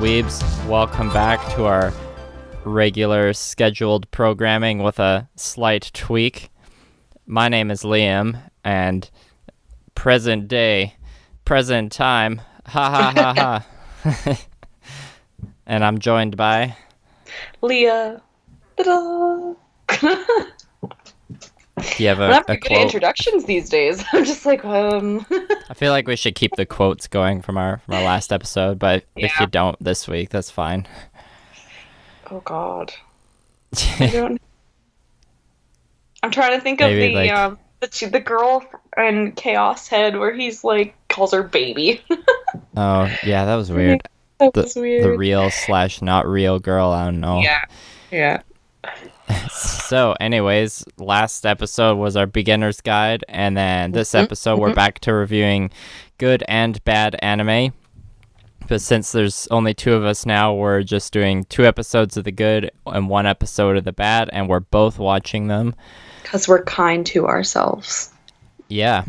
weebs. Welcome back to our regular scheduled programming with a slight tweak. My name is Liam, and present time, ha ha ha ha. And I'm joined by Leah. Ta-da! Do you have a a good quote? Introductions these days. I'm just like, I feel like we should keep the quotes going from our last episode, but if you don't this week, that's fine. Oh God. I'm trying to think of Maybe, the girl in Chaos Head where he's like calls her baby. Oh yeah, that was weird. That was weird. The real / not real girl. I don't know. Yeah. So, anyways, last episode was our beginner's guide, and then this episode we're back to reviewing good and bad anime. But since there's only 2 of us now, we're just doing 2 episodes of the good and 1 episode of the bad, and we're both watching them. Because we're kind to ourselves. Yeah.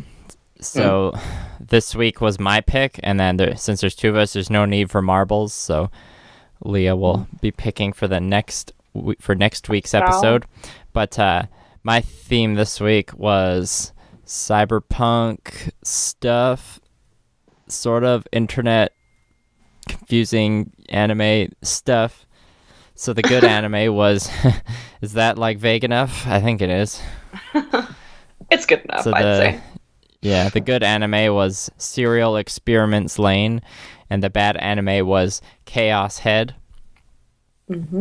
So, this week was my pick, and then since there's 2 of us, there's no need for marbles, so Leah will be picking for next week's episode. But my theme this week was cyberpunk stuff, sort of internet confusing anime stuff. So the good anime was is that like vague enough? I think it is. It's good enough, I'd say. Yeah, the good anime was Serial Experiments Lain, and the bad anime was Chaos Head.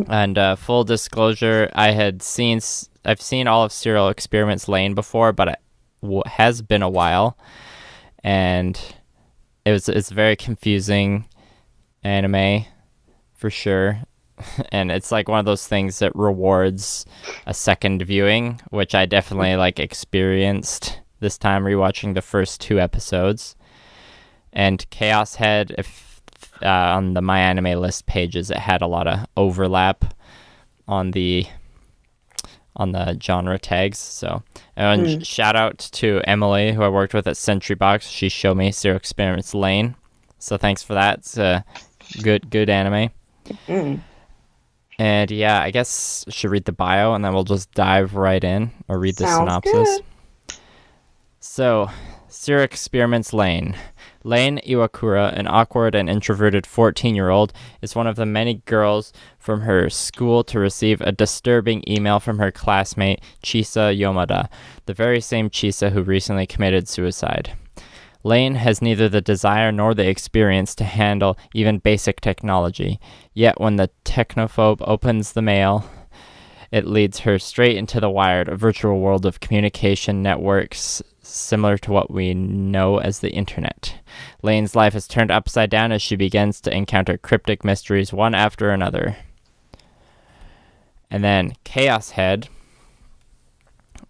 And full disclosure, I've seen all of Serial Experiments Lain before, but it has been a while, and it's very confusing anime for sure. And it's like one of those things that rewards a second viewing, which I definitely experienced this time rewatching the first 2 episodes. And Chaos Head, on the My Anime List pages, it had a lot of overlap on the genre tags. So, and shout out to Emily, who I worked with at Sentry Box. She showed me Serial Experiments Lain, so thanks for that. It's a good anime. And yeah, I guess I should read the bio, and then we'll just dive right in, or read the synopsis. Good. So, Serial Experiments Lain. Lain Iwakura, an awkward and introverted 14-year-old, is one of the many girls from her school to receive a disturbing email from her classmate, Chisa Yomada, the very same Chisa who recently committed suicide. Lain has neither the desire nor the experience to handle even basic technology, yet when the technophobe opens the mail, it leads her straight into the wired, a virtual world of communication networks similar to what we know as the internet. Lain's life is turned upside down as she begins to encounter cryptic mysteries one after another. And then Chaos Head.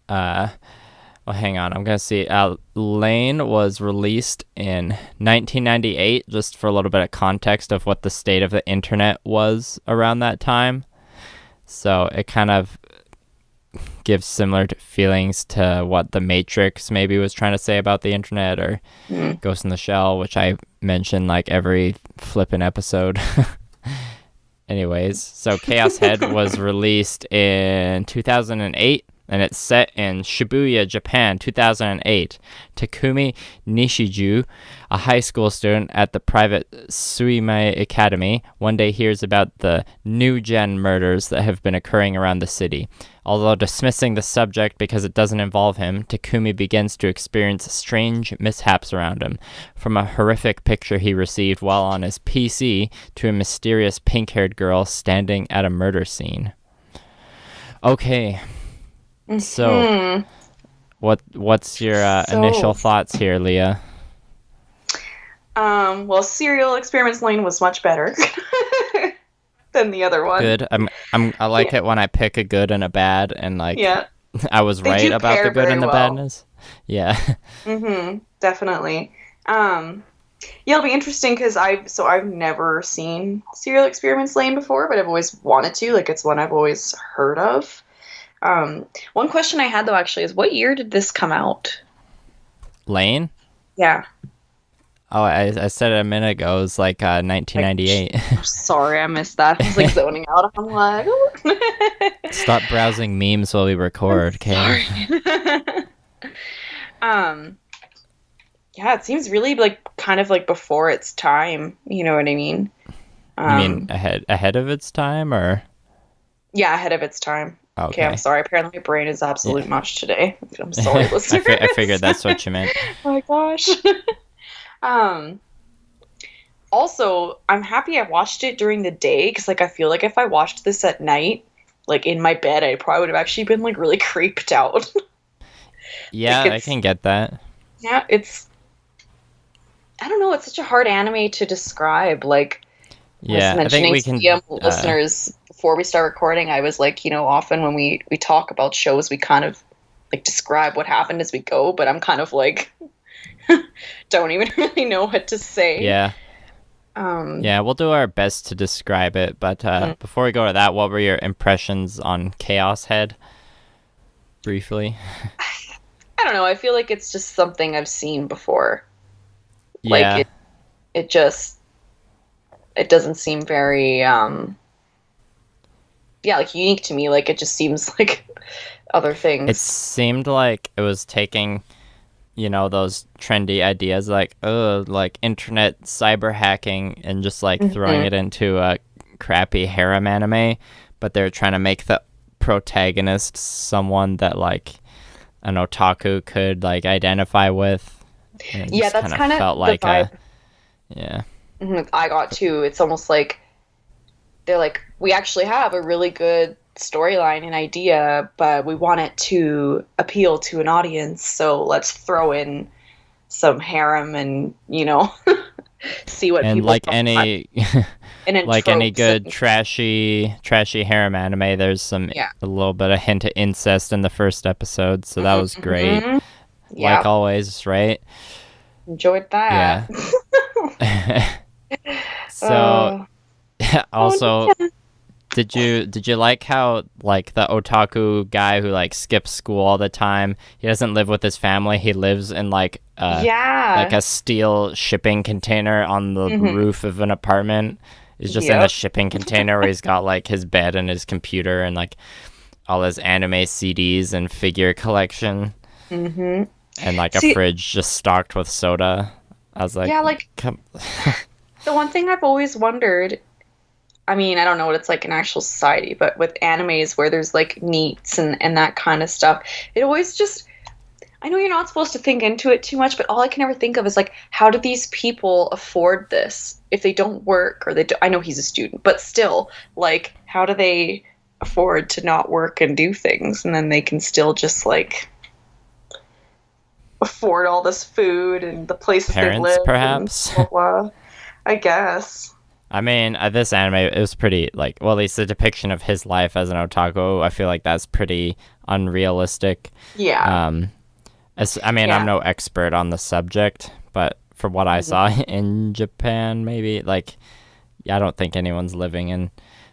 Well, hang on, I'm going to see. Lain was released in 1998, just for a little bit of context of what the state of the internet was around that time. So it kind of gives similar feelings to what The Matrix maybe was trying to say about the internet, or Ghost in the Shell, which I mention every flippin' episode. Anyways, so Chaos Head was released in 2008, and it's set in Shibuya, Japan, 2008. Takumi Nishiju, a high school student at the private Suimei Academy, one day hears about the new-gen murders that have been occurring around the city. Although dismissing the subject because it doesn't involve him, Takumi begins to experience strange mishaps around him, from a horrific picture he received while on his PC to a mysterious pink-haired girl standing at a murder scene. Okay. So, what's your initial thoughts here, Leah? Well, Serial Experiments Lain was much better than the other one. Good. I like it when I pick a good and a bad, and I was right about the good and the badness. Yeah. Definitely. It'll be interesting because I've never seen Serial Experiments Lain before, but I've always wanted to. It's one I've always heard of. One question I had though actually is, what year did this come out? Lain? Yeah. Oh, I said it a minute ago. It was like Like, 1998. sorry, I missed that. I was like zoning out. I'm like, Stop browsing memes while we record, okay? sorry. um, yeah, it seems really like kind of like before its time. You know what I mean? You mean ahead of its time, or? Yeah, ahead of its time. Okay, I'm Okay. sorry. Apparently, my brain is absolute Yeah. mush today. I'm sorry, listeners. I figured that's what you meant. Oh my gosh. Um, Also, I'm happy I watched it during the day because, like, I feel like if I watched this at night, like in my bed, I probably would have actually been like really creeped out. Yeah, Like, I can get that. yeah, it's I don't know, it's such a hard anime to describe. Like I was Yeah, I think mentioning we to can. the listeners before we start recording, I was like, often when we talk about shows, we kind of like describe what happened as we go, but I'm kind of like don't even really know what to say. Yeah, Um, yeah, we'll do our best to describe it. But mhm. before we go to that, what were your impressions on Chaos Head? Briefly. I don't know. I feel like it's just something I've seen before. Like Yeah, it just it doesn't seem very yeah, like unique to me. Like it just seems like other it things. seemed like it was taking, those trendy ideas like, oh, like internet cyber hacking and just like throwing Hmm. it into a crappy harem anime, but they're trying to make the protagonist someone that like an otaku could like identify with. And it Yeah, just that's kind of kind of felt the like vibe yeah. I got too. It's almost like they're like, we actually have a really good storyline and idea, but we want it to appeal to an audience, so let's throw in some harem and see what And people like talk about. any And then like any tropes good and trashy harem anime, there's yeah. a little bit of hint of incest in the first episode, so that was great. Hmm. Like Yeah, always, right? enjoyed that. Yeah. So uh, also, did you like how like the otaku guy who like skips school all the time, he doesn't live with his family, he lives in like yeah. a steel shipping container on the Hmm. roof of an apartment. He's just in a Yep. shipping container where he's got like his bed and his computer and like all his anime CDs and figure collection Hmm. and like a See, fridge just stocked with soda. I was like, yeah, like come. the one thing I've always wondered, I mean, I don't know what it's like in actual society, but with animes where there's like neats and that kind of stuff, it always just, I know you're not supposed to think into it too much, but all I can ever think of is like, how do these people afford this if they don't work or they do, I know he's a student, but still, like, how do they afford to not work and do things and then they can still just like afford all this food and the places they Parents, live and perhaps. blah blah. I guess. I mean, this anime, it was pretty, like, well, at least the depiction of his life as an otaku, I feel like that's pretty unrealistic. Yeah. Um, I mean, I'm Yeah. no expert on the subject, but from what I Mhm. saw in Japan, maybe, like, I don't think anyone's living in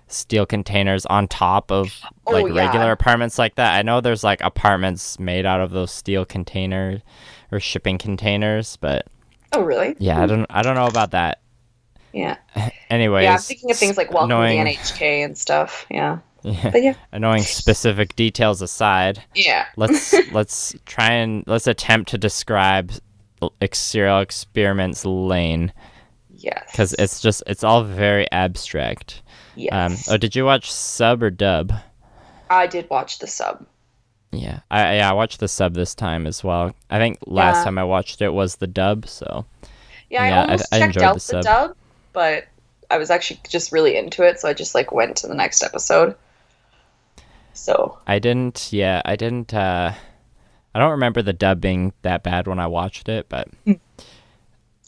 steel containers on top of, Oh like, regular yeah. apartments like that. I know there's, like, apartments made out of those steel containers or shipping containers, but Oh really? yeah, I don't know about that. Yeah. Yeah, I'm Anyways, thinking of things like Welcome to the knowing NHK and stuff. Yeah. yeah, But yeah. knowing specific details aside, Yeah. let's attempt to describe Serial Experiments Lane because Yes. it's all very abstract. Yes. Oh, did you watch sub or dub? I did watch the sub. Yeah, I watched the sub this time as well. I think last Yeah. time I watched it was the dub, so Yeah, I yeah, almost I checked enjoyed the out the sub. dub, but I was actually just really into it, so I just like went to the next episode. So, I didn't. Yeah, I didn't. I don't remember the dub being that bad when I watched it, but it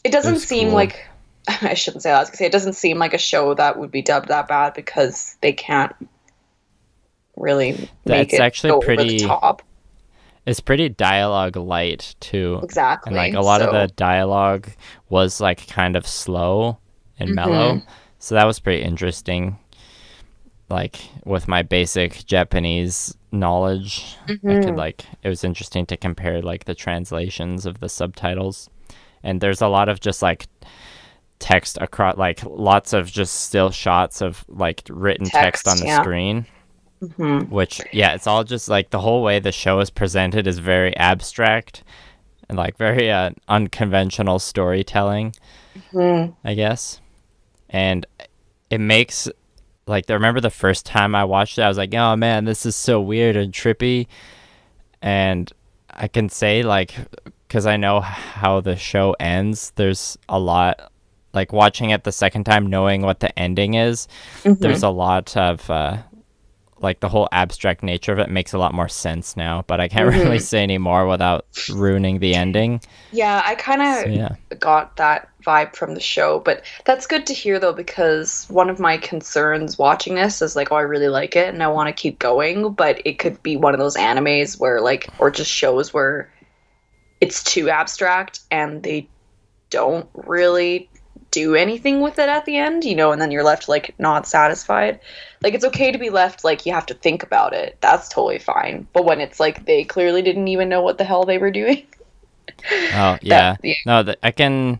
it doesn't was seem cool. like I shouldn't say that. I was gonna say it doesn't seem like a show that would be dubbed that bad because they can't really make That's it actually go over the pretty. top. It's pretty dialogue light too, and like Exactly. a lot of the So, dialogue was like kind of slow and mellow, mhm. so that was pretty interesting. Like with my basic Japanese knowledge, I could Mhm. like it was interesting to compare like the translations of the subtitles. and there's a lot of just like text across, like lots of just still shots of like written text on the screen. Which, yeah, it's all just like the whole way the show is presented is very abstract and like very unconventional storytelling, I guess. And it makes, like, I remember the first time I watched it, I was like, oh man, this is so weird and trippy. And I can say, like, because I know how the show ends, there's a lot, like, watching it the second time, knowing what the ending is, there's a lot of, like, the whole abstract nature of it makes a lot more sense now, but I can't really say any more without ruining the ending. Yeah, I kind of got that vibe from the show, but that's good to hear, though, because one of my concerns watching this is, like, oh, I really like it, and I want to keep going, but it could be one of those animes where, like, or just shows where it's too abstract, and they don't really do anything with it at the end, you know, and then you're left, like, not satisfied. Like, it's okay to be left, like, you have to think about it. That's totally fine. But when it's, like, they clearly didn't even know what the hell they were doing. Oh, yeah. No, I can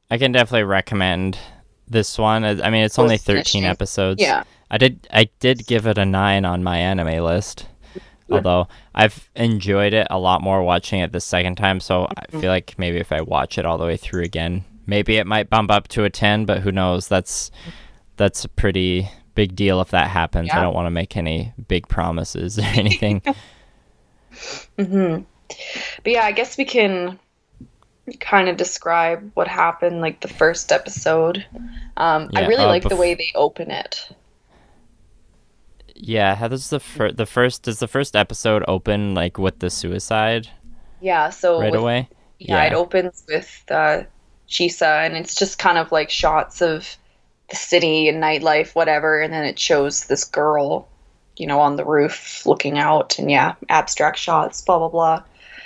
definitely recommend this one. I mean, it's only 13 episodes. Yeah. I did give it a 9 on my anime list. Although I've enjoyed it a lot more watching it the second time, so I feel like maybe if I watch it all the way through again, maybe it might bump up to a 10, but who knows? That's a pretty big deal if that happens. Yeah. I don't want to make any big promises or anything. But yeah, I guess we can kind of describe what happened, like the first episode. I really like the way they open it. Yeah, how does the first episode open, like, with the suicide? Yeah, so right away. Yeah, it opens with Chisa, and it's just kind of like shots of the city and nightlife, whatever, and then it shows this girl, you know, on the roof looking out, and abstract shots, blah blah blah.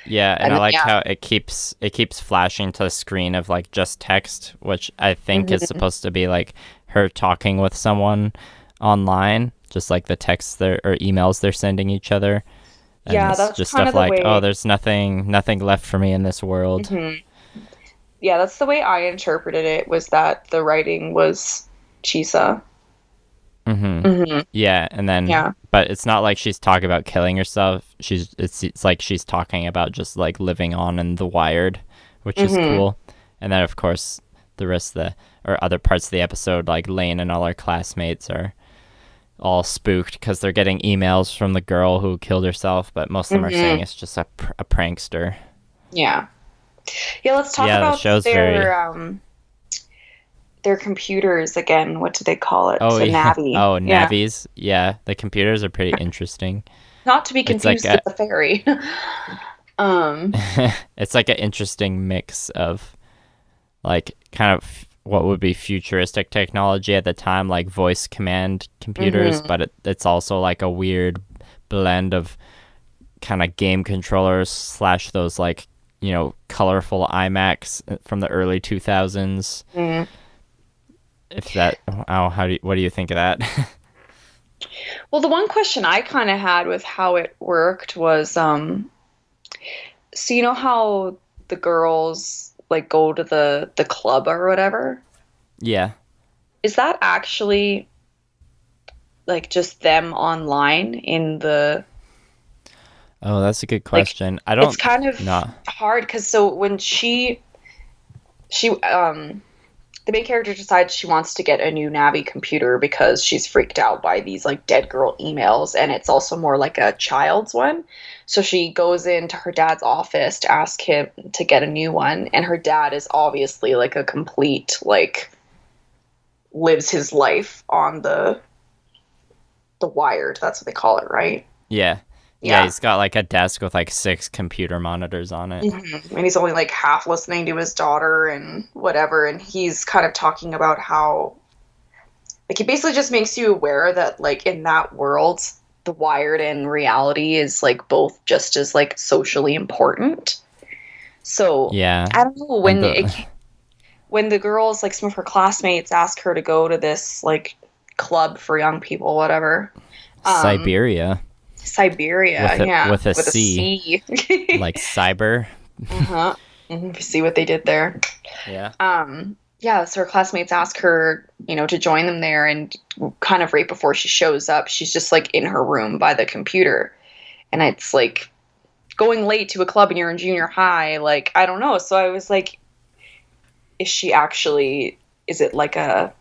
Yeah, and I like how it keeps flashing to the screen of, like, just text, which I think is supposed to be like her talking with someone online, just like the texts or emails they're sending each other. And yeah, that's just kind stuff of the like, way... oh, there's nothing left for me in this world. Yeah, that's the way I interpreted it, was that the writing was Chisa. Yeah, and then but it's not like she's talking about killing herself. It's like she's talking about just, like, living on in the wired, which is cool. And then, of course, the rest of other parts of the episode, like Lane and all her classmates are all spooked because they're getting emails from the girl who killed herself, but most of them are saying it's just a prankster. Yeah, let's talk about their computers again. What do they call it? Oh, the Navi. Oh, Navis. Yeah, the computers are pretty interesting. Not to be confused with the fairy. It's like an interesting mix of, like, kind of what would be futuristic technology at the time, like voice command computers, but it's also like a weird blend of kind of game controllers / those, like, you know, colorful iMacs from the early 2000s. If that, what do you think of that? Well, the one question I kind of had with how it worked was, so you know how the girls, like, go to the club or whatever? Yeah. Is that actually, like, just them online in the... Oh, that's a good question. Like, I don't... It's kind of hard, because so when the main character decides she wants to get a new Navi computer because she's freaked out by these, like, dead girl emails, and it's also more like a child's one. So she goes into her dad's office to ask him to get a new one, and her dad is obviously, like, a complete, like, lives his life on the wired. That's what they call it, right? Yeah. Yeah, he's got, like, a desk with, like, 6 computer monitors on it. And he's only, like, half listening to his daughter and whatever, and he's kind of talking about how, like, it basically just makes you aware that, like, in that world, the wired and reality is, like, both just as, like, socially important. So, I don't know, when the girls, like, some of her classmates ask her to go to this, like, club for young people, whatever. Siberia, with a C. Like cyber. See what they did there. Yeah. Yeah, so her classmates ask her, to join them there, and kind of right before she shows up, she's just like in her room by the computer. And it's like going late to a club and you're in junior high, like, I don't know. So I was like, is it like a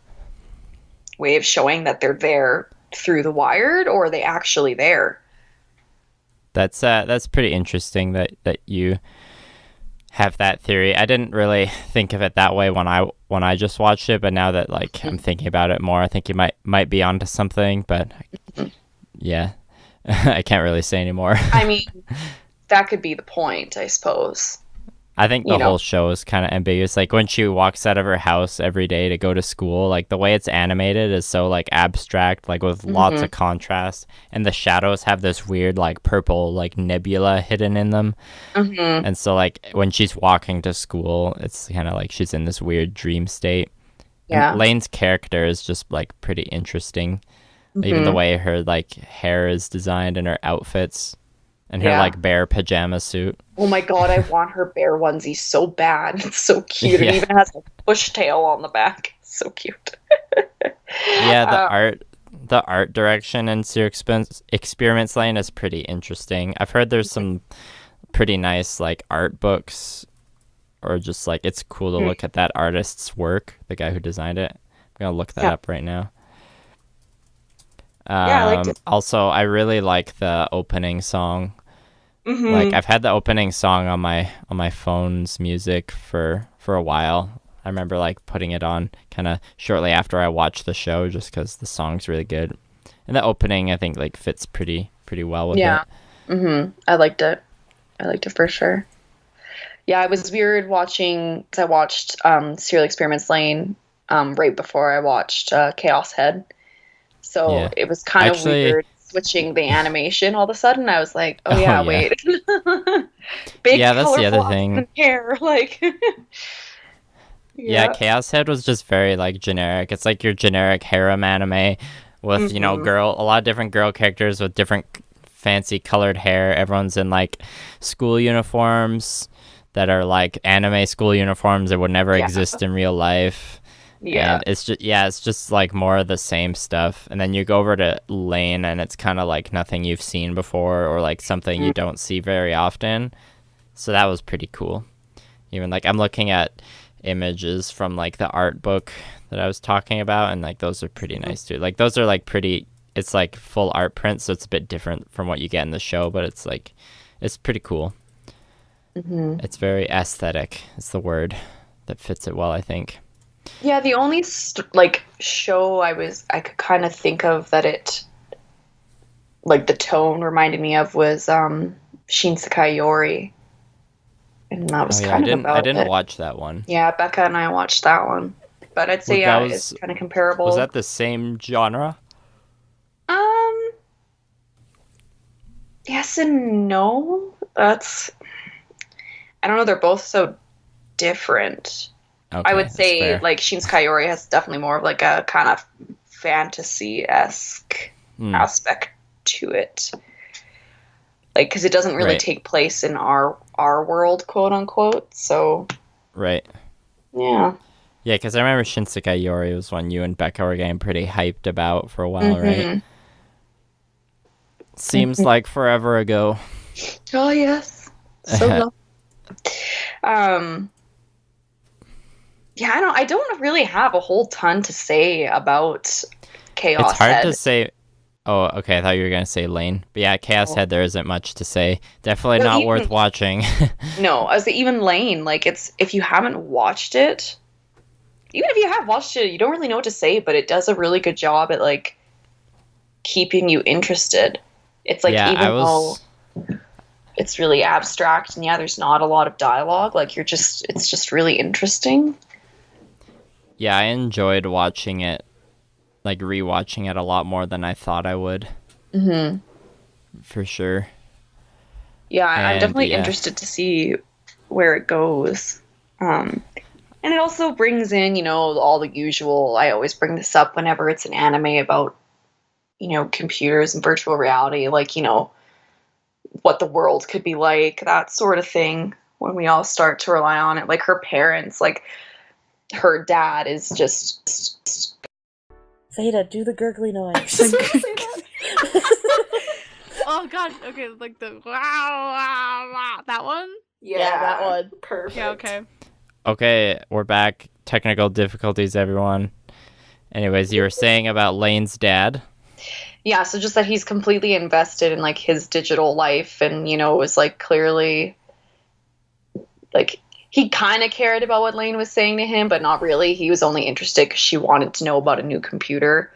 way of showing that they're there through the wired, or are they actually there? That's pretty interesting that you have that theory. I didn't really think of it that way when I just watched it, but now that like I'm thinking about it more, I think you might be onto something, but yeah. I can't really say anymore. I mean, that could be the point, I suppose. I think the whole show is kind of ambiguous. Like when she walks out of her house every day to go to school, like the way it's animated is so like abstract, like with lots of contrast, and the shadows have this weird like purple like nebula hidden in them. And so like when she's walking to school, it's kind of like she's in this weird dream state. Yeah. And Lane's character is just like pretty interesting. Even the way her like hair is designed and her outfits. And her like bear pajama suit. Oh my god, I want her bear onesie so bad. It's so cute. It even has a pushtail on the back. It's so cute. Yeah, the art direction in Serial Experiments Lain is pretty interesting. I've heard there's some pretty nice like art books, or just like it's cool to look at that artist's work, the guy who designed it. I'm gonna look that up right now. I liked it. Also, I really like the opening song. Like I've had the opening song on my phone's music for a while. I remember like putting it on kind of shortly after I watched the show, just because the song's really good, and the opening I think like fits pretty well with it. I liked it. I liked it for sure. Yeah, it was weird watching, because I watched Serial Experiments Lain right before I watched Chaos Head. So it was kind of weird switching the animation all of a sudden. I was like, wait. Big that's the other thing. Hair, like Chaos Head was just very like generic. It's like your generic harem anime with, a lot of different girl characters with different fancy colored hair. Everyone's in like school uniforms that are like anime school uniforms that would never exist in real life. Yeah. And it's just like more of the same stuff. And then you go over to Lane and it's kind of like nothing you've seen before, or like something you don't see very often. So that was pretty cool. Even like I'm looking at images from like the art book that I was talking about, and like those are pretty nice too. Like those are like pretty, it's like full art print, so it's a bit different from what you get in the show, but it's like, it's pretty cool. It's very aesthetic. It's the word that fits it well, I think. Yeah, the only show I could kind of think of that it, like the tone reminded me of, was Shinsekai Yori, and that was kind of about it. I didn't watch that one. Yeah, Becca and I watched that one, but I'd say it's kind of comparable. Was that the same genre? Yes and no. I don't know. They're both so different. Okay, I would say like Shinsekai Yori has definitely more of like a kind of fantasy-esque aspect to it. Like, because it doesn't really take place in our world, quote unquote. So. Right. Yeah. Yeah, because I remember Shinsekai Yori was one you and Becca were getting pretty hyped about for a while, right? Seems like forever ago. Oh yes. So long. Yeah, I don't really have a whole ton to say about Chaos Head. It's hard to say. Oh, okay. I thought you were going to say Lane. But yeah, Chaos Head, there isn't much to say. Definitely not worth watching. No, I was even Lane, like, if you haven't watched it, even if you have watched it, you don't really know what to say, but it does a really good job at, like, keeping you interested. It's like, though it's really abstract and there's not a lot of dialogue, like, it's just really interesting. Yeah, I enjoyed watching it, like rewatching it a lot more than I thought I would. For sure. Yeah, I'm definitely interested to see where it goes. And it also brings in, all the usual, I always bring this up whenever it's an anime about, computers and virtual reality, like, what the world could be like, that sort of thing. when we all start to rely on it. Like her parents, like her dad is just Veda, do the gurgly noise. Oh god, okay, like the wow, that one? Yeah, that one. Perfect. Yeah, okay. Okay, we're back. Technical difficulties, everyone. Anyways, you were saying about Lane's dad? Yeah, so just that he's completely invested in like his digital life, and you know, it was like clearly like he kind of cared about what Lane was saying to him, but not really. He was only interested because she wanted to know about a new computer.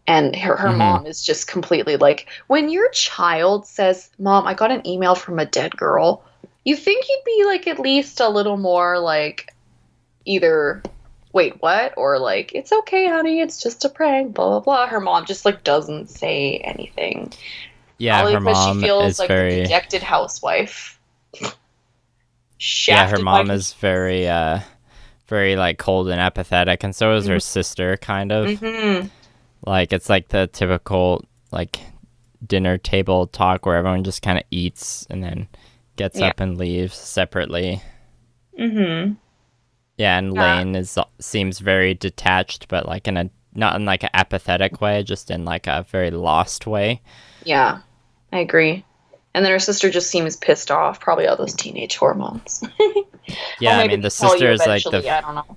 And her mom is just completely like, when your child says, Mom, I got an email from a dead girl, you think you'd be like at least a little more like either wait, what? Or like, it's okay, honey, it's just a prank, blah, blah, blah. Her mom just like doesn't say anything. Yeah, Probably her mom she feels is like very... the dejected housewife. Yeah, her mom is very, very like cold and apathetic, and so is her sister, kind of. Mm-hmm. Like, it's like the typical, like, dinner table talk where everyone just kind of eats and then gets up and leaves separately. Mm-hmm. Yeah, and Lane seems very detached, but like not in like an apathetic way, just in like a very lost way. Yeah, I agree. And then her sister just seems pissed off, probably all those teenage hormones. Yeah, I mean, the sister is like I don't know.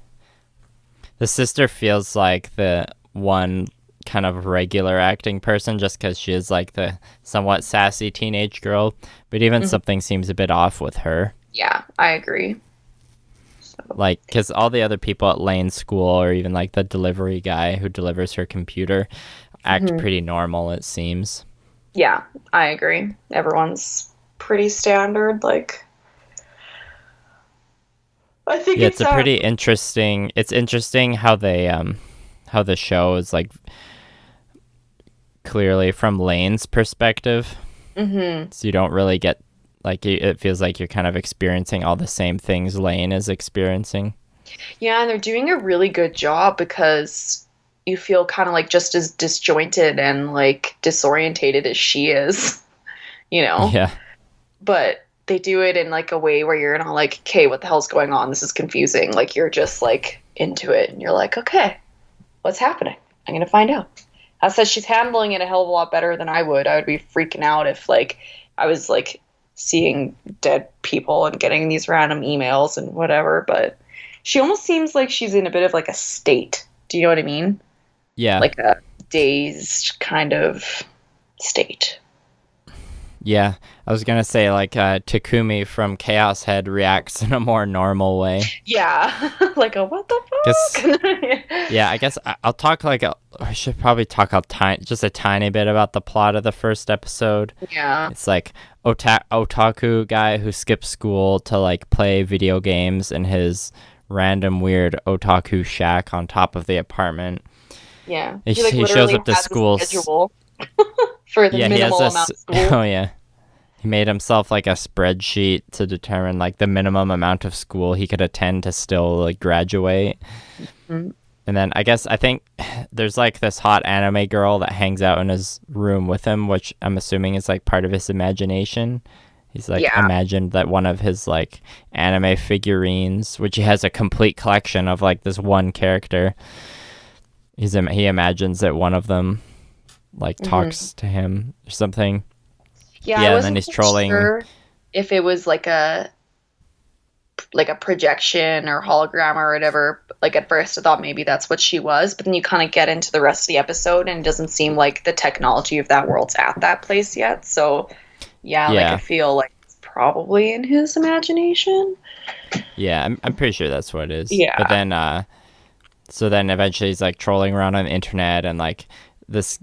The sister feels like the one kind of regular acting person just because she is like the somewhat sassy teenage girl, but even something seems a bit off with her. Yeah, I agree. So. Like, because all the other people at Lane's school, or even like the delivery guy who delivers her computer, act pretty normal, it seems. Yeah, I agree. Everyone's pretty standard. Like, I think it's a pretty interesting. It's interesting how they how the show is like clearly from Lane's perspective. So you don't really get like it feels like you're kind of experiencing all the same things Lane is experiencing. Yeah, and they're doing a really good job because you feel kind of like just as disjointed and like disorientated as she is, you know? Yeah. But they do it in like a way where you're not like, okay, what the hell's going on? This is confusing. Like you're just like into it and you're like, okay, what's happening? I'm going to find out. I said she's handling it a hell of a lot better than I would. I would be freaking out if like I was like seeing dead people and getting these random emails and whatever. But she almost seems like she's in a bit of like a state. Do you know what I mean? Yeah. Like a dazed kind of state. Yeah. I was going to say like Takumi from Chaos Head reacts in a more normal way. Yeah. Like a what the fuck? Yeah, I guess I'll talk like I should probably talk just a tiny bit about the plot of the first episode. Yeah. It's like otaku guy who skips school to like play video games in his random weird otaku shack on top of the apartment. Yeah. He shows up to school for the minimal amount of school. Oh yeah. He made himself like a spreadsheet to determine like the minimum amount of school he could attend to still like graduate. And then I think there's like this hot anime girl that hangs out in his room with him, which I'm assuming is like part of his imagination. He's like imagined that one of his like anime figurines, which he has a complete collection of like this one character. He imagines that one of them like talks to him or something. Yeah, and then he's trolling. Sure if it was like a projection or hologram or whatever. Like at first I thought maybe that's what she was, but then you kind of get into the rest of the episode and it doesn't seem like the technology of that world's at that place yet. So like I feel like it's probably in his imagination. Yeah, I'm pretty sure that's what it is. Yeah. But then so then eventually he's like trolling around on the internet, and like this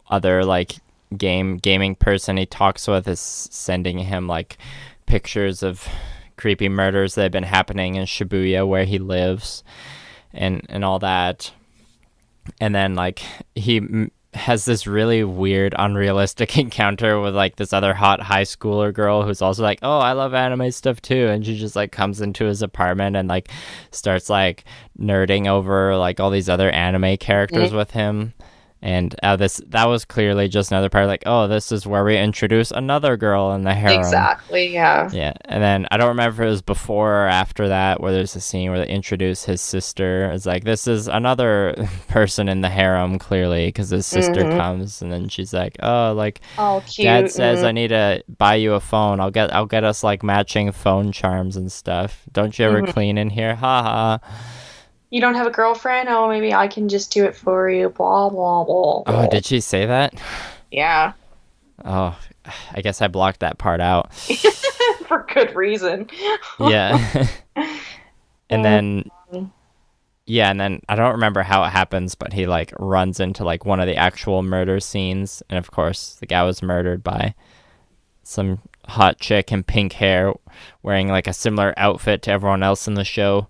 other like gaming person he talks with is sending him like pictures of creepy murders that have been happening in Shibuya where he lives and all that. And then like he has this really weird unrealistic encounter with like this other hot high schooler girl who's also like, oh, I love anime stuff too, and she just like comes into his apartment and like starts like nerding over like all these other anime characters with him. And that was clearly just another part, like, oh, this is where we introduce another girl in the harem. Exactly, yeah. Yeah, and then I don't remember if it was before or after that where there's a scene where they introduce his sister. It's like, this is another person in the harem, clearly, because his sister comes, and then she's like, oh, like, Oh, cute. Dad says I need to buy you a phone. I'll get us like matching phone charms and stuff. Don't you ever clean in here? Ha ha. You don't have a girlfriend? Oh, maybe I can just do it for you. Blah, blah, blah. Oh, did she say that? Yeah. Oh, I guess I blocked that part out. For good reason. Yeah. And then I don't remember how it happens, but he like runs into like one of the actual murder scenes, and of course the guy was murdered by some hot chick in pink hair wearing like a similar outfit to everyone else in the show.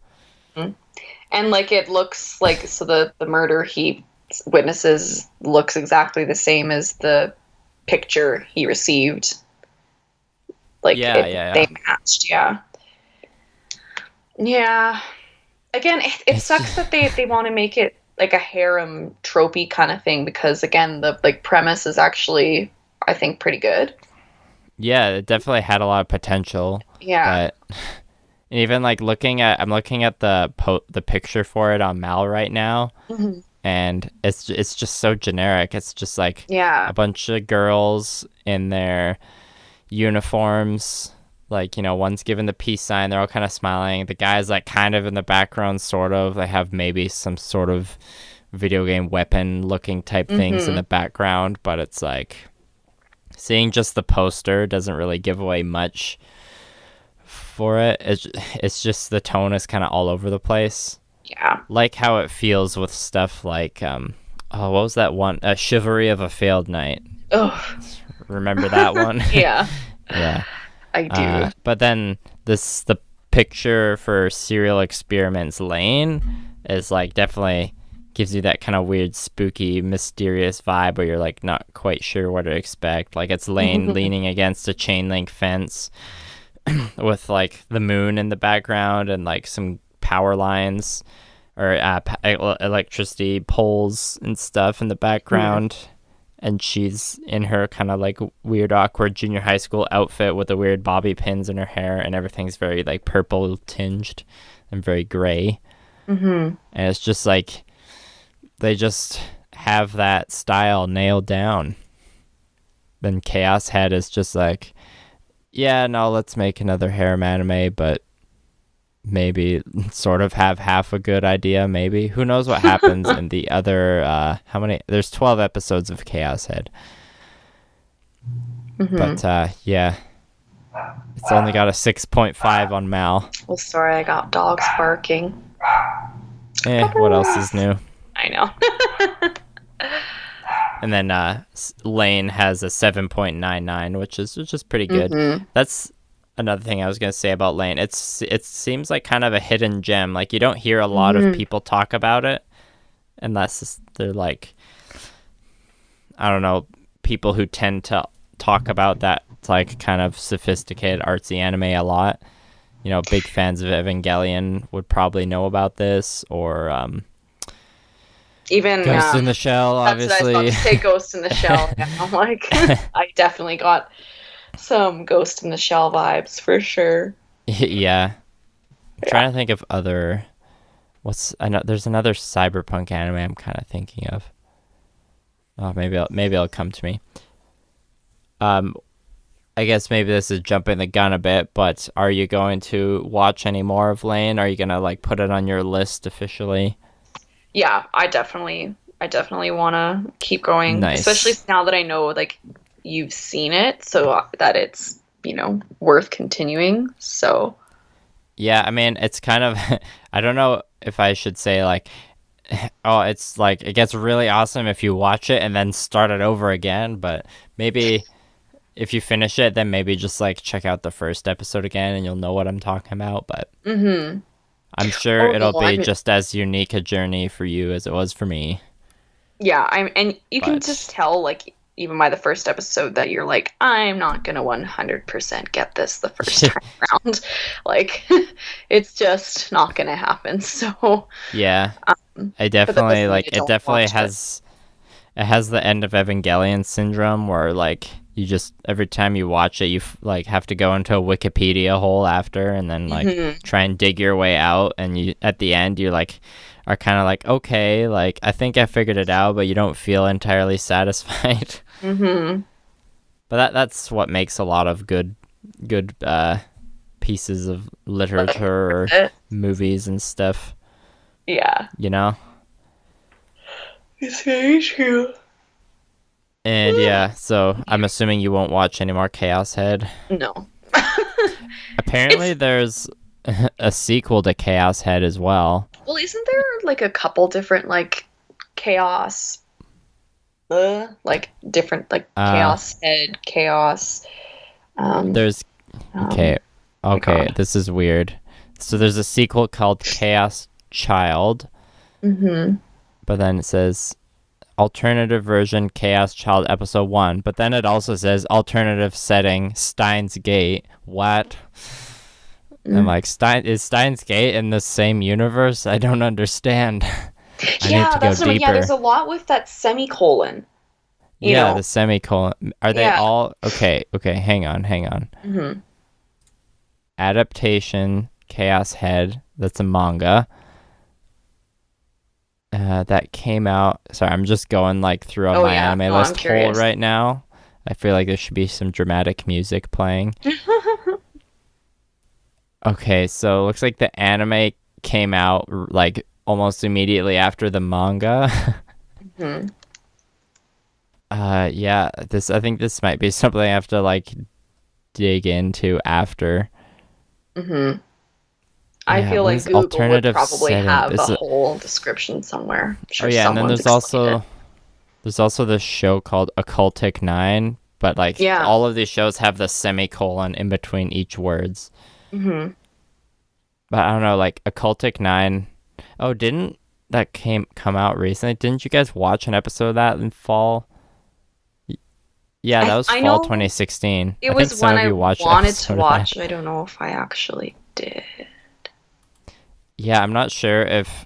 And like it looks like, so the murder he witnesses looks exactly the same as the picture he received. Like they matched, yeah. Yeah. Again, it sucks that they want to make it like a harem tropey kind of thing, because again, the like premise is actually, I think, pretty good. Yeah, it definitely had a lot of potential. Yeah. But even like I'm looking at the picture for it on Mal right now, and it's just so generic. It's just like a bunch of girls in their uniforms, like, you know, one's given the peace sign, they're all kind of smiling. The guy's like kind of in the background, sort of. They have maybe some sort of video game weapon looking type things in the background, but it's like seeing just the poster doesn't really give away much for it. It's just the tone is kind of all over the place. Yeah. Like how it feels with stuff like what was that one? Chivalry of a Failed Knight. Oh. Remember that one? Yeah. Yeah. I do. But then the picture for Serial Experiments Lain is like definitely gives you that kind of weird, spooky, mysterious vibe where you're like not quite sure what to expect. Like it's Lain leaning against a chain link fence with like the moon in the background and like some power lines or electricity poles and stuff in the background. And she's in her kind of like weird, awkward junior high school outfit with the weird bobby pins in her hair, and everything's very like purple tinged and very gray. And it's just like they just have that style nailed down. Then Chaos Head is just like, yeah, no, let's make another harem anime, but maybe sort of have half a good idea, maybe. Who knows what happens in the other, how many? There's 12 episodes of Chaos Head. But, yeah. It's only got a 6.5 on Mal. Well, sorry, I got dogs barking. What else is new? I know. And then Lane has a 7.99, which is pretty good. That's another thing I was going to say about Lane. It seems like kind of a hidden gem. Like you don't hear a lot of people talk about it unless they're like, I don't know, people who tend to talk about that like kind of sophisticated artsy anime a lot. You know, big fans of Evangelion would probably know about this, or even Ghost in the Shell, obviously. That's what I was about to say, Ghost in the Shell. I'm like, I definitely got some Ghost in the Shell vibes for sure. Yeah. I'm trying to think of other. There's another cyberpunk anime I'm kind of thinking of. Oh, maybe it'll come to me. I guess maybe this is jumping the gun a bit, but are you going to watch any more of Lane? Are you gonna like put it on your list officially? Yeah, I definitely want to keep going, especially now that I know like you've seen it, so that it's, you know, worth continuing. So yeah, I mean, it's kind of I don't know if I should say like, oh, it's like it gets really awesome if you watch it and then start it over again, but maybe if you finish it, then maybe just like check out the first episode again and you'll know what I'm talking about. But I'm sure it'll be just as unique a journey for you as it was for me. Yeah, and you can just tell, like, even by the first episode that you're like, I'm not going to 100% get this the first time around. Like, it's just not going to happen. So, yeah, I definitely, like, it definitely has... it has the end of Evangelion syndrome where like you just every time you watch it, you like have to go into a Wikipedia hole after, and then like try and dig your way out, and you at the end you like are kind of like, okay, like I think I figured it out, but you don't feel entirely satisfied. But that's what makes a lot of good pieces of literature or movies and stuff. Yeah. You know? It's very true. And yeah, so I'm assuming you won't watch any more Chaos Head. No. Apparently there's a sequel to Chaos Head as well. Well, isn't there like a couple different like chaos like different like Chaos Head, Chaos there's okay, this is weird. So there's a sequel called Chaos Child. But then it says alternative version Chaos Child episode 1, but then it also says alternative setting Steins Gate. What? I'm like, is Steins Gate in the same universe? I don't understand. I need to go deeper. Yeah, there's a lot with that semicolon. You know? The semicolon. Are they all okay, hang on. Adaptation Chaos Head, that's a manga. That came out. Sorry, I'm just going like through my anime list whole right now. I feel like there should be some dramatic music playing. Okay, so it looks like the anime came out like almost immediately after the manga. Yeah, I think this might be something I have to like dig into after. I feel like Google would probably have a whole description somewhere. I'm sure and then there's also this show called Occultic 9, but like all of these shows have the semicolon in between each words. But I don't know, like Occultic 9. Oh, didn't that come out recently? Didn't you guys watch an episode of that in fall? Yeah, that was fall 2016. It was one I wanted to watch. I don't know if I actually did. Yeah, I'm not sure if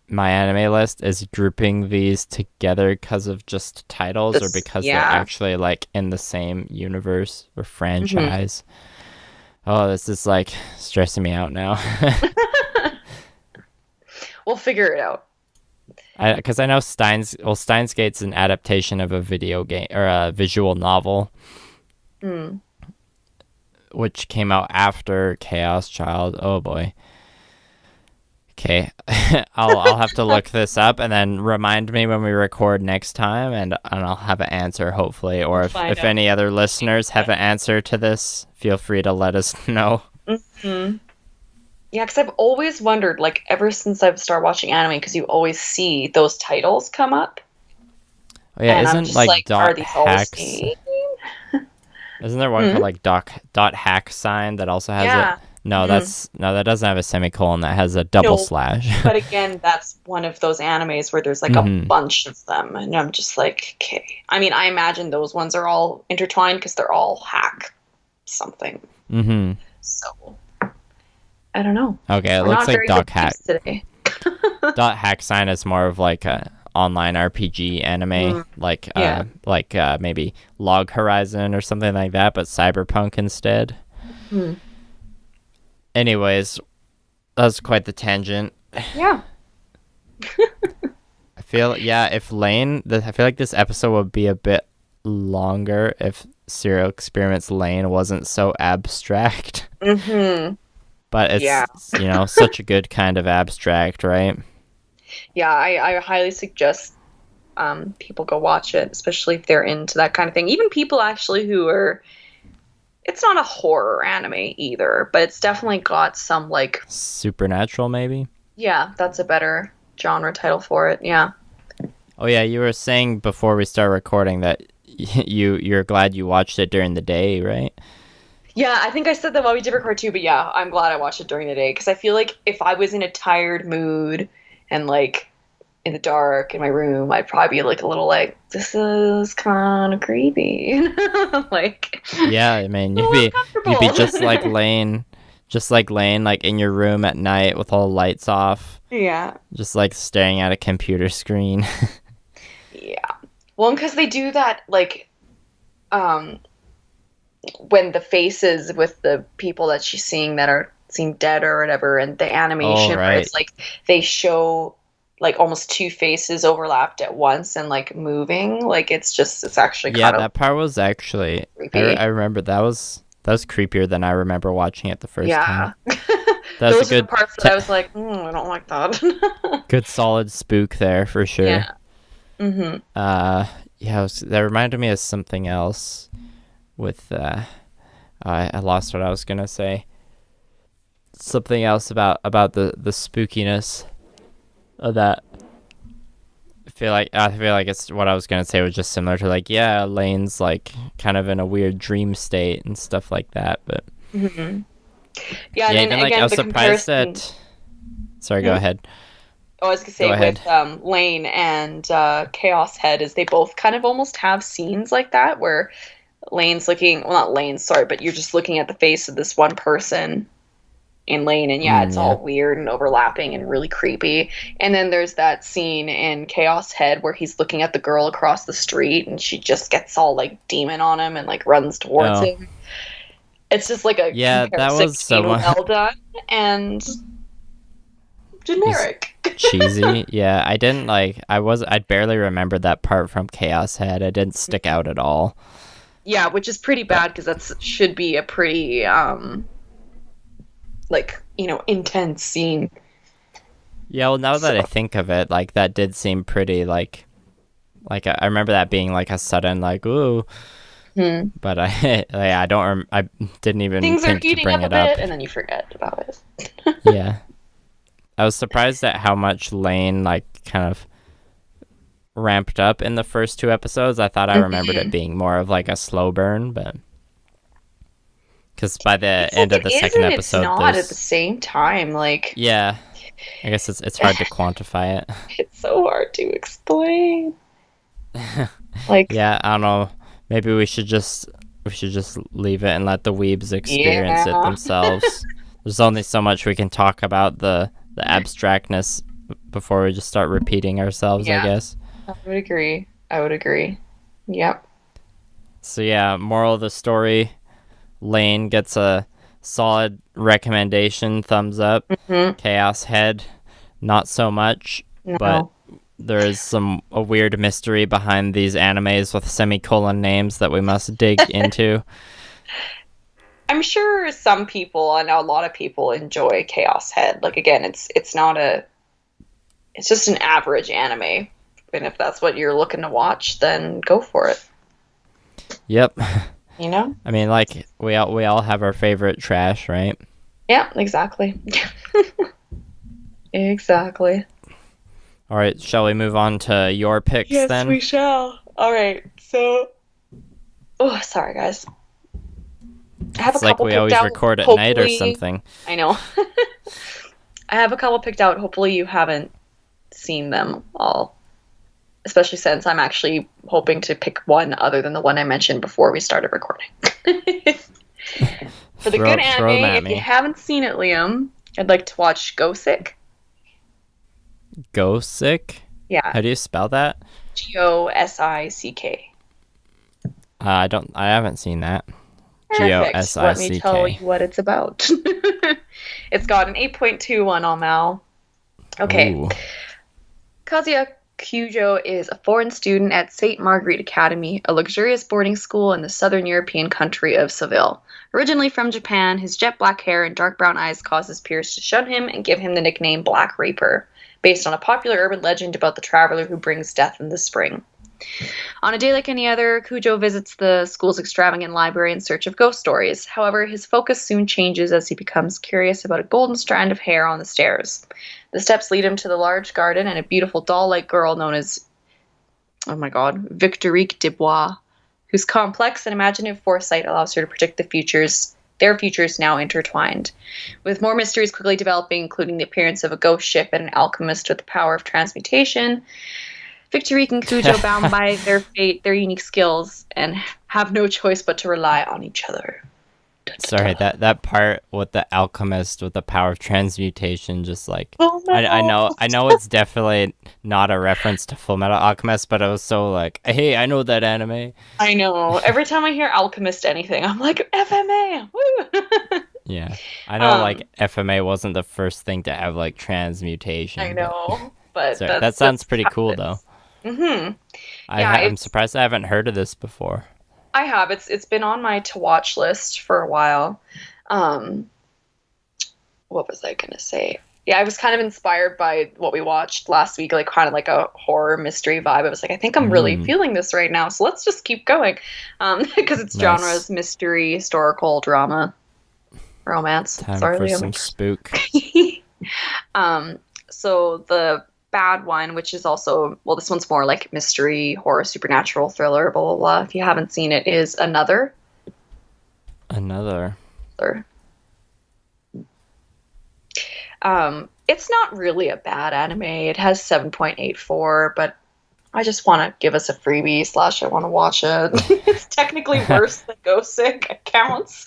my anime list is grouping these together because of just titles or because they're actually like in the same universe or franchise. Oh, this is like stressing me out now. We'll figure it out. Because I know Steins Gate's an adaptation of a video game or a visual novel, which came out after Chaos Child. Oh boy. Okay, I'll have to look this up and then remind me when we record next time, and I'll have an answer hopefully. Or if any other listeners have an answer to this, feel free to let us know. Yeah, because I've always wondered, like ever since I've started watching anime, because you always see those titles come up. Oh yeah, isn't like dot hacks? Isn't there one called like dot hack sign that also has a? No, that doesn't have a semicolon. That has a double slash. But again, that's one of those animes where there's like a bunch of them, and I'm just like, okay. I mean, I imagine those ones are all intertwined because they're all hack something. So I don't know. Okay, it looks like dot hack today. Dot hack sign is more of like a online RPG anime, like maybe Log Horizon or something like that, but cyberpunk instead. Anyways, that was quite the tangent. Yeah. I feel like this episode would be a bit longer if Serial Experiments Lain wasn't so abstract. But it's, such a good kind of abstract, right? Yeah, I highly suggest people go watch it, especially if they're into that kind of thing. Even people actually who are... It's not a horror anime either, but it's definitely got some, like... Supernatural, maybe? Yeah, that's a better genre title for it, yeah. Oh, yeah, you were saying before we start recording that you're glad you watched it during the day, right? Yeah, I think I said that while we did record too, but yeah, I'm glad I watched it during the day, because I feel like if I was in a tired mood and, like, in the dark in my room, I'd probably be like a little like, this is kind of creepy. Like, yeah, I mean, you'd be just like laying like in your room at night with all the lights off. Yeah. Just like staring at a computer screen. Well, because they do that, like, when the faces with the people that she's seeing that seem dead or whatever, and the animation where right. it's like they show like almost two faces overlapped at once and like moving, like it's actually Yeah, kind of that part was actually. creepy. I remember that was creepier than I remember watching it the first time. Yeah. That was Those a are the good, parts that I was like, I don't like that. good solid spook there for sure. Yeah. Mm-hmm. Yeah, that reminded me of something else. With I lost what I was gonna say. Something else about the spookiness of that. I feel like it's what I was gonna say was just similar to like, yeah, Lane's like kind of in a weird dream state and stuff like that, but Mm-hmm. yeah, and then even like again, I was the surprised comparison. that. Sorry, go ahead. I was gonna say Go ahead. with Lane and Chaos Head is they both kind of almost have scenes like that where Lane's looking, well, not Lane, sorry, but you're just looking at the face of this one person in Lane, and it's all weird and overlapping and really creepy. And then there's that scene in Chaos Head where he's looking at the girl across the street and she just gets all like demon on him and like runs towards him. It's just like a that was so well done and generic. Cheesy. Yeah, I didn't like. I barely remembered that part from Chaos Head. It didn't stick out at all. Yeah, which is pretty bad because that should be a pretty like, intense scene. Yeah, well, now that I think of it, like that did seem pretty like I remember that being like a sudden like ooh. But I didn't even Things think are heating to bring up it a up. bit, and then you forget about it. Yeah, I was surprised at how much Lane like kind of ramped up in the first two episodes. I thought I remembered it being more of like a slow burn, but because by the end of the second episode, it's not at the same time. Like, yeah, I guess it's hard to quantify it. It's so hard to explain. Like, yeah, I don't know. Maybe we should just leave it and let the weebs experience it themselves. There's only so much we can talk about the abstractness before we just start repeating ourselves, I guess. I would agree. Yep. So yeah, moral of the story, Lane gets a solid recommendation, thumbs up. Chaos Head, not so much, but there is a weird mystery behind these animes with semicolon names that we must dig into. I'm sure some people, I know a lot of people enjoy Chaos Head. Like, again, it's just an average anime. And if that's what you're looking to watch, then go for it. Yep. I mean, like, we all have our favorite trash, right? Yeah, exactly. Exactly. All right, shall we move on to your picks then? Yes, we shall. All right, so... Oh, sorry, guys. I have it's a like couple we picked always out. record at night or something. I know. I have a couple picked out. Hopefully you haven't seen them all. Especially since I'm actually hoping to pick one other than the one I mentioned before we started recording. For the good anime, if you haven't seen it, Liam, I'd like to watch Go Sick. Go Sick? Yeah. How do you spell that? Gosick. I haven't seen that. Perfect. Gosick. Let me tell you what it's about. It's got an 8.21 on Mal. Okay. Ooh. Kazuya Kujo is a foreign student at St. Marguerite Academy, a luxurious boarding school in the southern European country of Seville. Originally from Japan, his jet black hair and dark brown eyes cause his peers to shun him and give him the nickname Black Reaper, based on a popular urban legend about the traveler who brings death in the spring. On a day like any other, Kujo visits the school's extravagant library in search of ghost stories. However, his focus soon changes as he becomes curious about a golden strand of hair on the stairs. The steps lead him to the large garden and a beautiful doll-like girl known as, oh my god, Victorique Dubois, whose complex and imaginative foresight allows her to predict their futures now intertwined. With more mysteries quickly developing, including the appearance of a ghost ship and an alchemist with the power of transmutation, Victorique and Kujo, bound by their fate, their unique skills, and have no choice but to rely on each other. Sorry, that part with the alchemist with the power of transmutation, just like Oh, no. I know it's definitely not a reference to Full Metal Alchemist, but it was so like, hey, I know that anime. I know. Every time I hear alchemist anything, I'm like, FMA! Woo! Yeah, I know. Like FMA wasn't the first thing to have like transmutation. I know, but sorry, that sounds pretty cool though. Mm-hmm. I'm surprised I haven't heard of this before. I have. It's been on my to watch list for a while. What was I gonna say? Yeah, I was kind of inspired by what we watched last week, like kind of like a horror mystery vibe. I was like, I think I'm really feeling this right now, so let's just keep going. Because its genres mystery, historical, drama, romance. Time Sorry, for Liam. some spook. So the bad one, which is also, well, this one's more like mystery, horror, supernatural, thriller, blah, blah, blah. If you haven't seen it, is Another. It's not really a bad anime. It has 7.84, but I just want to give us a freebie / I want to watch it. It's technically worse than Ghost Sick. It counts.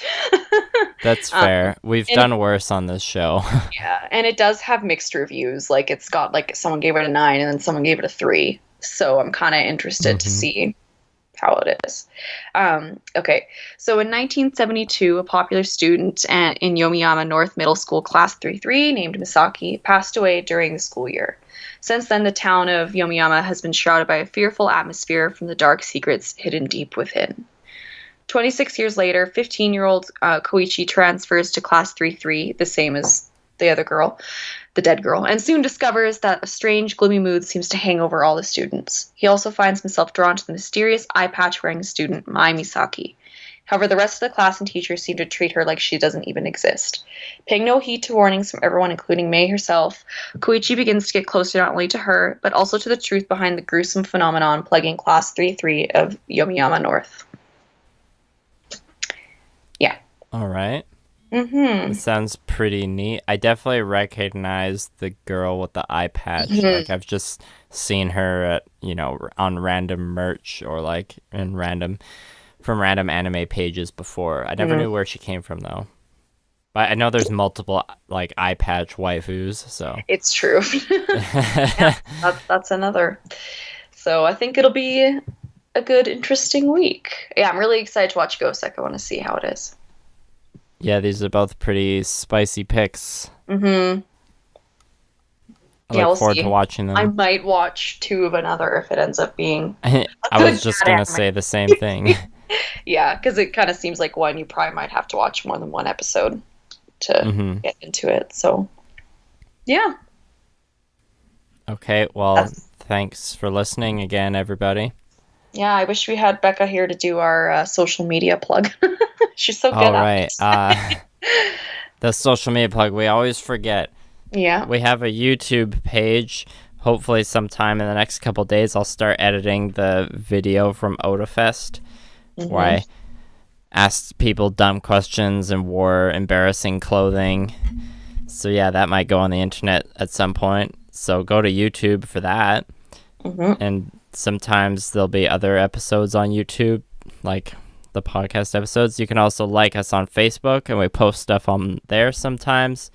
That's fair. We've done worse on this show. Yeah, and it does have mixed reviews. Like, it's got, like, someone gave it a 9 and then someone gave it a 3. So I'm kind of interested to see how it is. Okay, so in 1972, a popular student in Yomiyama North Middle School Class 3-3 named Misaki passed away during the school year. Since then, the town of Yomiyama has been shrouded by a fearful atmosphere from the dark secrets hidden deep within. 26 years later, 15-year-old Koichi transfers to Class 3-3, the same as the other girl, the dead girl, and soon discovers that a strange, gloomy mood seems to hang over all the students. He also finds himself drawn to the mysterious eye patch-wearing student, Mai Misaki. However, the rest of the class and teachers seem to treat her like she doesn't even exist. Paying no heed to warnings from everyone, including Mei herself, Koichi begins to get closer not only to her, but also to the truth behind the gruesome phenomenon plaguing Class 3-3 of Yomiyama North. Yeah. All right. Mm-hmm. It sounds pretty neat. I definitely recognize the girl with the eye patch. Like, I've just seen her at, on random merch or like from random anime pages before. I never knew where she came from though. But I know there's multiple like eye patch waifus, so it's true. Yeah, that's another. So I think it'll be a good, interesting week. Yeah, I'm really excited to watch Ghost Sick. I want to see how it is. Yeah, these are both pretty spicy picks. Mm-hmm. I look forward to watching them. I might watch 2 of Another if it ends up being I was just going to say the same thing. Yeah, because it kind of seems like one you probably might have to watch more than one episode to get into it. So, yeah. Okay, well, thanks for listening again, everybody. Yeah, I wish we had Becca here to do our social media plug. She's so good at it. The social media plug, we always forget. Yeah. We have a YouTube page. Hopefully sometime in the next couple days I'll start editing the video from Otafest, where I asked people dumb questions and wore embarrassing clothing. So yeah, that might go on the internet at some point. So go to YouTube for that. And sometimes there'll be other episodes on YouTube, like the podcast episodes. You can also like us on Facebook, and we post stuff on there sometimes.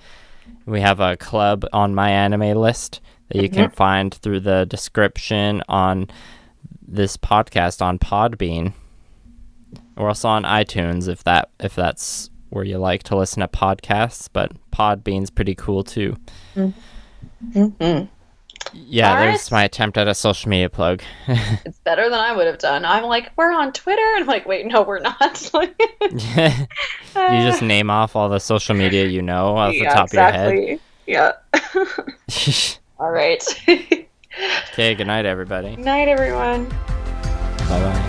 We have a club on My Anime List that you can find through the description on this podcast on Podbean. We're also on iTunes if that's where you like to listen to podcasts, but Podbean's pretty cool too. Yeah, there's my attempt at a social media plug. It's better than I would have done. I'm like, we're on Twitter, and I'm like, wait, no, we're not. You just name off all the social media off the top of your head. Yeah. All right. Okay, good night, everybody. Night, everyone. Bye-bye.